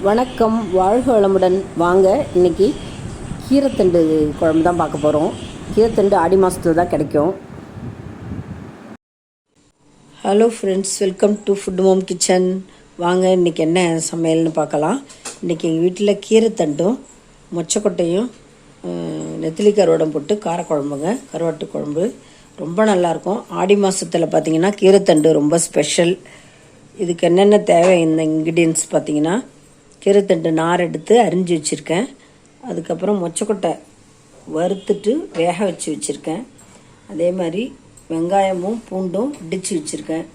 வணக்கம், வாழ்க வளமுடன். வாங்க, இன்றைக்கி கீரைத்தண்டு குழம்பு தான் பார்க்க போகிறோம். கீரைத்தண்டு ஆடி மாதத்தில் தான் கிடைக்கும். Hello friends, welcome to food mom kitchen. வாங்க, இன்றைக்கி என்ன சமையல்னு பார்க்கலாம். இன்றைக்கி எங்கள் வீட்டில் கீரைத்தண்டும் மொச்சக்கொட்டையும் நெத்திலி கருவாடம் போட்டு காரக்குழம்புங்க, கருவாட்டு குழம்பு ரொம்ப நல்லாயிருக்கும். ஆடி மாதத்தில் பார்த்திங்கன்னா கீரைத்தண்டு ரொம்ப ஸ்பெஷல். இதுக்கு என்னென்ன தேவை, இந்த இன்க்ரீடியன்ஸ் பார்த்திங்கன்னா, கீரைத்தண்டு நார் எடுத்து அரிஞ்சு வச்சுருக்கேன். அதுக்கப்புறம் மொச்சக்கொட்டை வறுத்துட்டு வேக வச்சு வச்சுருக்கேன். அதே மாதிரி வெங்காயமும் பூண்டும் இடித்து வச்சுருக்கேன்.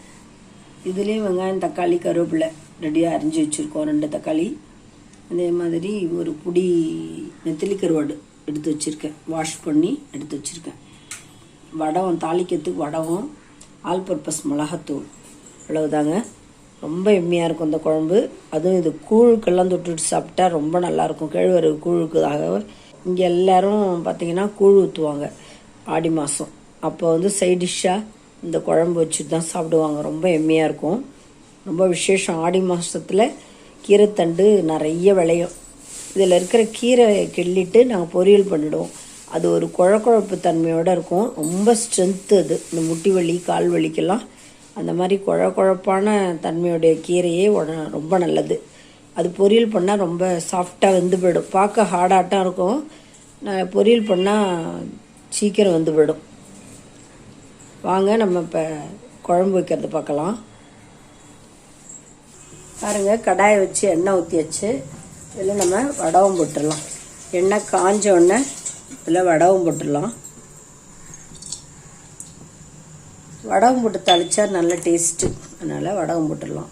இதுலேயும் வெங்காயம், தக்காளி, கருவேப்பிலை ரெடியாக அரிஞ்சு வச்சுருக்கோம், 2 தக்காளி. அதே மாதிரி ஒரு புடி நெத்திலி கருவாடு எடுத்து வச்சுருக்கேன், வாஷ் பண்ணி எடுத்து வச்சுருக்கேன். வடகம் தாளிக்கிறதுக்கு வடகம், ஆல் பர்பஸ் மிளகாத்தூள், அவ்வளவுதாங்க. ரொம்ப எம்மியாக இருக்கும் இந்த குழம்பு. அதுவும் இது கூழுக்கெல்லாம் தொட்டுட்டு சாப்பிட்டா ரொம்ப நல்லாயிருக்கும். கேழ்வரகு கூழுக்காக இங்கே எல்லோரும் பார்த்திங்கன்னா கூழ் ஊற்றுவாங்க ஆடி மாதம். அப்போ சைட் டிஷ்ஷாக இந்த குழம்பு வச்சுட்டு தான் சாப்பிடுவாங்க. ரொம்ப எம்மியாக இருக்கும், ரொம்ப விசேஷம். ஆடி மாதத்தில் கீரைத்தண்டு நிறைய விளையும். இதில் இருக்கிற கீரை கிள்ளிட்டு நாங்கள் பொரியல் பண்ணிவிடுவோம். அது ஒரு குழப்பு தன்மையோடு இருக்கும். ரொம்ப ஸ்ட்ரென்த்து அது. இந்த முட்டி வலி, கால் வலிக்கெல்லாம் அந்த மாதிரி குழப்பான தன்மையுடைய கீரையே ரொம்ப நல்லது. அது பொரியல் பண்ணால் ரொம்ப சாஃப்டாக வெந்து போயிடும். பார்க்க ஹார்டாட்டம் இருக்கும், பொரியல் பண்ணால் சீக்கிரம் வெந்து போயிடும். வாங்க, நம்ம இப்போ குழம்பு வைக்கிறது பார்க்கலாம். பாருங்கள், கடாயை வச்சு எண்ணெய் ஊற்றியாச்சு. இதில் நம்ம வடகம் போட்டுடலாம். எண்ணெய் காஞ்ச உடனே இதில் வடகம் போட்டுடலாம். வடகம் போட்டு தாளித்தா நல்ல டேஸ்ட்டு, அதனால் வடகம் போட்டுடலாம்.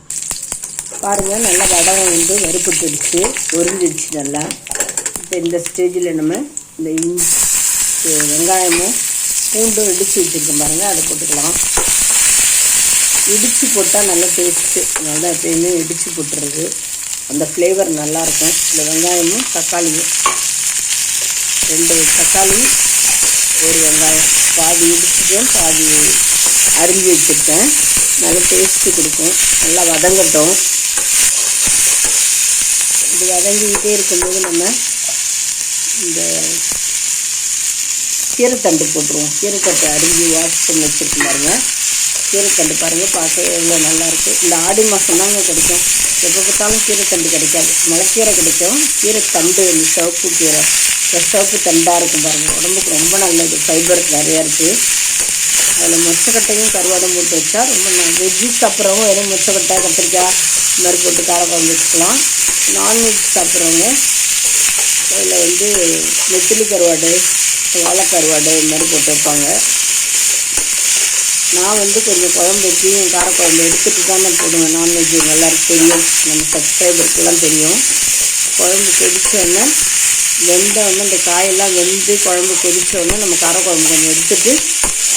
பாருங்கள், நல்லா வடகம் வறுப்பட்டுடுச்சு, உறிஞ்சிடுச்சு நல்லா. இப்போ இந்த ஸ்டேஜில் நம்ம இந்த வெங்காயமும் பூண்டும் இடித்து வச்சுருக்கோம் பாருங்கள், அதை போட்டுக்கலாம். இடித்து போட்டால் நல்ல டேஸ்ட்டு, அதனால தான் எப்பயுமே இடித்து போட்டுறது, அந்த ஃப்ளேவர் நல்லாயிருக்கும். இந்த வெங்காயமும் தக்காளியும், 2 தக்காளி, 1 வெங்காயம், பாதி இடிச்சுட்டேன், பாதி அரிஞ்சு வச்சுருக்கேன். நல்ல டேஸ்ட்டு கொடுக்கும். நல்லா வதங்கட்டும். இது வதங்கிக்கிட்டே இருக்கும்போது நம்ம இந்த கீரைத்தண்டு போட்டுருவோம். கீரைத்தட்டை அரிஞ்சு வாஷ் பண்ணி வச்சுருக்கோம் பாருங்கள். கீரைத்தண்டு பாருங்கள், பார்க்க எவ்வளோ நல்லாயிருக்கு. இந்த ஆடி மாதம் தாங்க கிடைக்கும். எப்போ பார்த்தாலும் கீரைத்தண்டு கிடைக்காது. முளைக்கீரை கிடைக்கும். கீரைத்தண்டு, இந்த சிவப்பு கீரை, சிவப்பு தண்டாக இருக்கும் பாருங்கள், உடம்புக்கு ரொம்ப நல்லது. ஃபைபர் நிறையா இருக்குது. அதில் மொச்சக்கட்டையும் கருவாடும் போட்டு வச்சா ரொம்ப வெஜ்ஜு சாப்பிட்றவங்க வெறும் மொச்சக்கட்டை, கத்திரிக்காய் இந்த மாதிரி போட்டு காரக்குழம்பு வச்சுக்கலாம். நான்வெஜ் சாப்பிட்றவங்க அதில் நெத்திலி கருவாடு, வாழைக்கருவாடு இந்த மாதிரி போட்டு வைப்பாங்க. நான் கொஞ்சம் குழம்பு வச்சியும் காரக்குழம்பு எடுத்துகிட்டு தான் நான் போடுவேன். நான்வெஜ் எல்லாருக்கும் தெரியும், நம்ம சப்ஸ்கிரைபருக்கெல்லாம் தெரியும். குழம்பு கொதித்தோடனே வெந்தோடனே, இந்த காயெல்லாம் வெந்து குழம்பு கொதித்தோடனே நம்ம காரக்குழம்பு கொஞ்சம் எடுத்துகிட்டு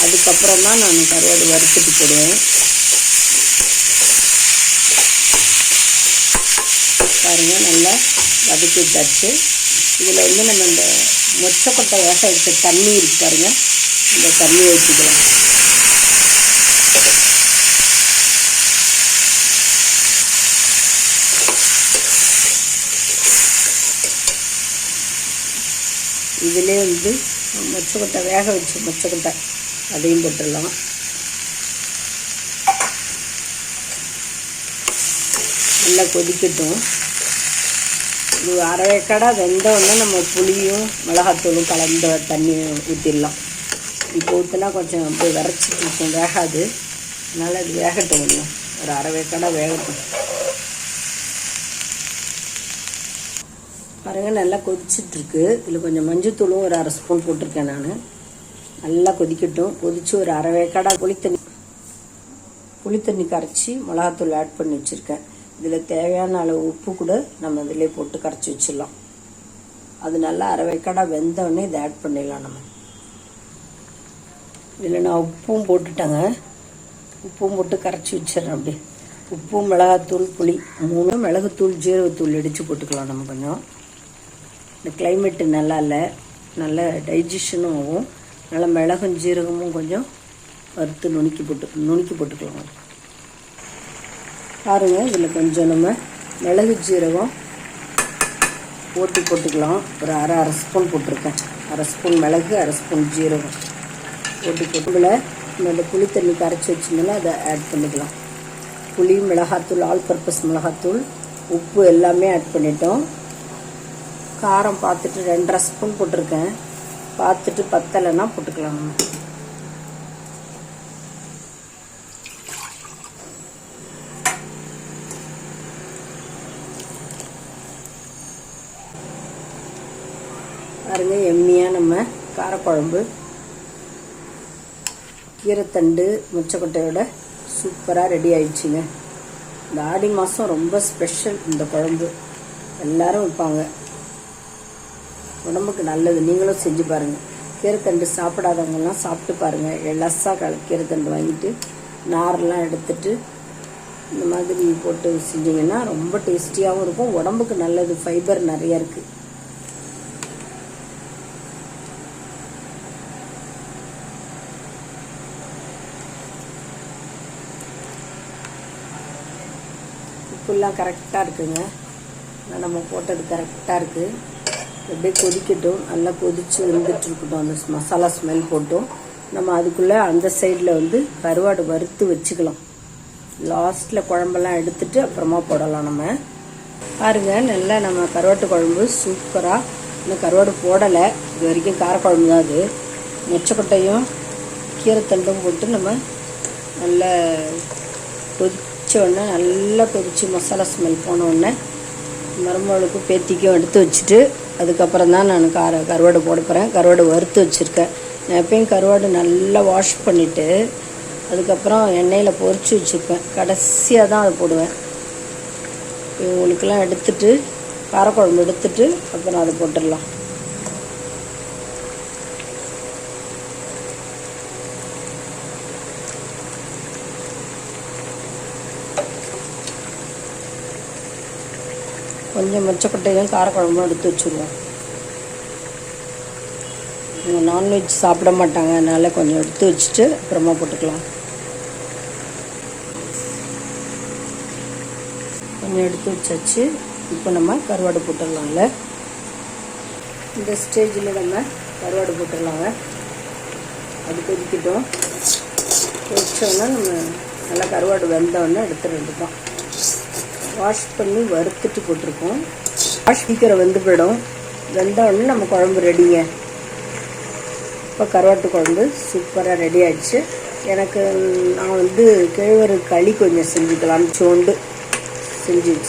அதுக்கப்புறம் தான் நான் கருவாடு வறுத்துட்டு போடுவேன். பாருங்கள், நல்லா வதக்கி வச்சாச்சு. இதில் நம்ம இந்த மொச்சக்கொட்டை வேக வச்ச தண்ணி இருக்கு பாருங்கள், இந்த தண்ணியை ஊற்றிக்கலாம். இதிலே மொச்சக்கொட்டை வேக வச்சு மொச்சக்கொட்டை அதையும் போட்டுடலாம். நல்லா கொதிக்கட்டும். இது அரைவேக்காடா வெந்தோடனே நம்ம புளியும் மிளகாத்தூளும் கலந்த தண்ணி ஊற்றிடலாம். இப்போ ஊற்றினா கொஞ்சம் அப்படியே விரைச்சிட்டு இருக்கும், வேகாது. அதனால் அது வேகட்டும், கொஞ்சம் ஒரு அரைவேக்காடா வேகட்டும். பாருங்கள், நல்லா கொதிச்சிட்ருக்கு. இதில் கொஞ்சம் மஞ்சத்தூளும் ஒரு 1/2 ஸ்பூன் போட்டிருக்கேன் நான். நல்லா கொதிக்கட்டும். கொதித்து ஒரு அரைவேக்காடா புளித்தண்ணி கரைச்சி மிளகாத்தூள் ஆட் பண்ணி வச்சுருக்கேன். இதில் தேவையான அளவு உப்பு கூட நம்ம இதிலே போட்டு கரைச்சி வச்சிடலாம். அது நல்லா அரைவேக்காடா வெந்தோடனே இதை ஆட் பண்ணிடலாம். நம்ம இதில் நான் உப்பும் போட்டுட்டேங்க. உப்பும் போட்டு கரைச்சி வச்சிடறேன். அப்படி உப்பு, மிளகாத்தூள், புளி 3, மிளகுத்தூள், ஜீரகத்தூள் இடித்து போட்டுக்கலாம். நம்ம கொஞ்சம் இந்த கிளைமேட்டு நல்லா இல்லை, நல்ல டைஜஷனும் ஆகும். நல்லா மிளகும் ஜீரகமும் கொஞ்சம் வறுத்து நுணுக்கி போட்டுக்கலாம். பாருங்கள், இதில் கொஞ்சம் நம்ம மிளகு ஜீரகம் போட்டுக்கலாம். ஒரு அரை ஸ்பூன் போட்டிருக்கேன். அரை ஸ்பூன் மிளகு, அரை ஸ்பூன் ஜீரகம் போட்டுல இந்த புளி தண்ணி கரைச்சி வச்சிருந்தோம்னா அதை ஆட் பண்ணிக்கலாம். புளி, மிளகாத்தூள், ஆல் பர்பஸ் மிளகாத்தூள், உப்பு எல்லாமே ஆட் பண்ணிட்டோம். காரம் பார்த்துட்டு 2.5 ஸ்பூன் போட்டிருக்கேன். பார்த்துட்டு பத்தலைன்னா போட்டுக்கலாம். பாருங்க, எம்மியாக நம்ம காரக்குழம்பு கீரைத்தண்டு மொச்சக்கொட்டையோட சூப்பராக ரெடி ஆயிடுச்சுங்க. இந்த ஆடி மாதம் ரொம்ப ஸ்பெஷல். இந்த குழம்பு எல்லாரும் வைப்பாங்க, உடம்புக்கு நல்லது. நீங்களும் செஞ்சு பாருங்கள். கீரைத்தண்டு சாப்பிடாதவங்கெல்லாம் சாப்பிட்டு பாருங்கள். எல்லஸாக கீரைத்தண்டு வாங்கிட்டு நாரெல்லாம் எடுத்துட்டு இந்த மாதிரி போட்டு செஞ்சிங்கன்னா ரொம்ப டேஸ்டியாகவும் இருக்கும், உடம்புக்கு நல்லது. ஃபைபர் நிறையா இருக்குது. உப்புலாம் கரெக்டாக இருக்குங்க. நம்ம போட்டது கரெக்டாக இருக்குது. அப்படியே கொதிக்கட்டும். நல்லா கொதித்து வெந்துட்டு இருக்கட்டும். அந்த மசாலா ஸ்மெல் போட்டும் நம்ம அதுக்குள்ளே அந்த சைடில் கருவாடு வறுத்து வச்சுக்கலாம். லாஸ்ட்டில் குழம்பெல்லாம் எடுத்துட்டு அப்புறமா போடலாம். நம்ம பாருங்கள், நல்லா நம்ம கருவாட்டு குழம்பு சூப்பராக. இன்னும் கருவாடு போடலை, இது வரைக்கும் காரக்குழம்பு தான். அது மொச்சக்கொட்டையும் கீரைத்தண்டும் போட்டு நம்ம நல்லா உடனே நல்லா கொதிச்சு மசாலா ஸ்மெல் போனோடனே மருமகளுக்கு பேத்திக்கும் எடுத்து வச்சுட்டு அதுக்கப்புறம் தான் நான் கருவாடு போட போகிறேன். கருவாடு வறுத்து வச்சுருக்கேன். நான் எப்பயும் கருவாடு நல்லா வாஷ் பண்ணிவிட்டு அதுக்கப்புறம் எண்ணெயில் பொரிச்சு வச்சுருப்பேன். கடைசியாக தான் அதை போடுவேன். இவங்களுக்கெல்லாம் எடுத்துட்டு காரக்குழம்பு எடுத்துட்டு அப்புறம் அதை போட்டுடலாம். கொஞ்சம் மொச்சக்கொட்டையும் காரக்குழம்பும் எடுத்து வச்சுருவோம். இவங்க நான்வெஜ் சாப்பிட மாட்டாங்க, அதனால் கொஞ்சம் எடுத்து வச்சுட்டு அப்புறமா போட்டுக்கலாம். கொஞ்சம் எடுத்து வச்சாச்சு. இப்போ நம்ம கருவாடு போட்டுடலாம்ல. இந்த ஸ்டேஜில் நம்ம கருவாடு போட்டுடலாங்க. அது கொதிக்கட்டும். கொதிச்சோன்னா நம்ம நல்லா கருவாடு வெந்தோடனே எடுத்துகிட்டு தான் வாஷ் பண்ணி வறுத்துட்டு போட்டிருக்கோம். வாஷ் சீக்கிரம் வெந்து போயிடும். வெந்தோடனே நம்ம குழம்பு ரெடிங்க. இப்போ கருவாட்டு குழம்பு சூப்பராக ரெடி ஆகிடுச்சு. எனக்கு நான் கிழவரு களி கொஞ்சம் செஞ்சுக்கலாம்னு சோண்டு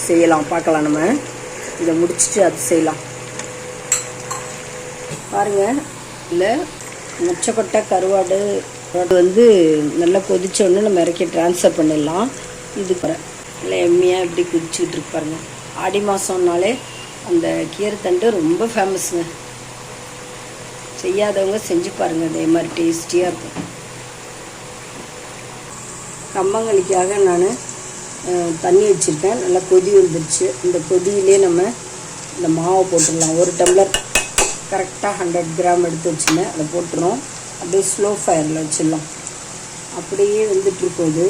செய்யலாம். பார்க்கலாம், நம்ம இதை முடிச்சுட்டு அது செய்யலாம். பாருங்கள், இல்லை மொச்சக்கொட்டை கருவாடு நல்லா கொதிச்சோடனே நம்ம இறக்கி ட்ரான்ஸ்ஃபர் பண்ணிடலாம். இது நல்லா எம்மியாக இப்படி குதிச்சுக்கிட்டு இருப்பாருங்க. ஆடி மாதம்னாலே அந்த கீரைத்தண்டு ரொம்ப ஃபேமஸுங்க. செய்யாதவங்க செஞ்சு பாருங்கள், அதே மாதிரி டேஸ்டியாக இருக்கும். கம்பங்களிக்காக நான் தண்ணி வச்சுருக்கேன். நல்லா கொதி வந்துடுச்சு. இந்த கொதியிலே நம்ம இந்த மாவை போட்டுடலாம். 1 டம்ளர் கரெக்டாக 100 கிராம் எடுத்து வச்சுருந்தேன். அதை போட்டுரும். அப்படியே ஸ்லோ ஃபயரில் வச்சிடலாம். அப்படியே வெந்துட்டுருக்கோது.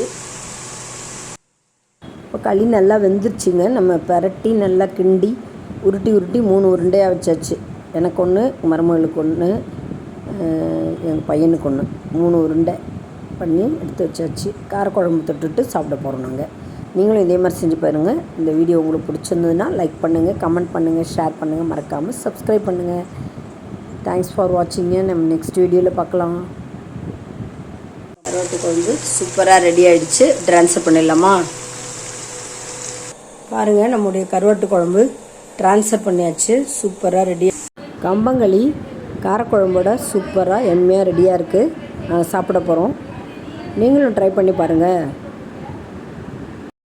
இப்போ களி நல்லா வெந்துருச்சுங்க. நம்ம பரட்டி நல்லா கிண்டி உருட்டி 3 உருண்டையாக வச்சாச்சு. எனக்கு ஒன்று, மருமகளுக்கு ஒன்று, எங்கள் பையனுக்கு ஒன்று, 3 உருண்டை பண்ணி எடுத்து வச்சாச்சு. காரக்குழம்பு தொட்டுட்டு சாப்பிட போகிறோம் நாங்கள். நீங்களும் இதே மாதிரி செஞ்சு பாருங்கள். இந்த வீடியோ உங்களுக்கு பிடிச்சிருந்ததுன்னா லைக் பண்ணுங்கள், கமெண்ட் பண்ணுங்கள், ஷேர் பண்ணுங்கள், மறக்காமல் சப்ஸ்கிரைப் பண்ணுங்கள். Thanks for வாட்சிங்க. நம்ம நெக்ஸ்ட் வீடியோவில் பார்க்கலாம். கருவாட்டு குழம்பு சூப்பராக ரெடி ஆகிடுச்சு. ட்ரான்ஸ்ஃபர் பண்ணிடலாமா? பாருங்கள், நம்முடைய கருவாட்டு குழம்பு ட்ரான்ஸ்ஃபர் பண்ணியாச்சு. சூப்பராக ரெடி. கம்பங்களி காரக்குழம்போட சூப்பராக எம்மையாக ரெடியாக இருக்குது. நாங்கள் சாப்பிட போகிறோம். நீங்களும் ட்ரை பண்ணி பாருங்கள்.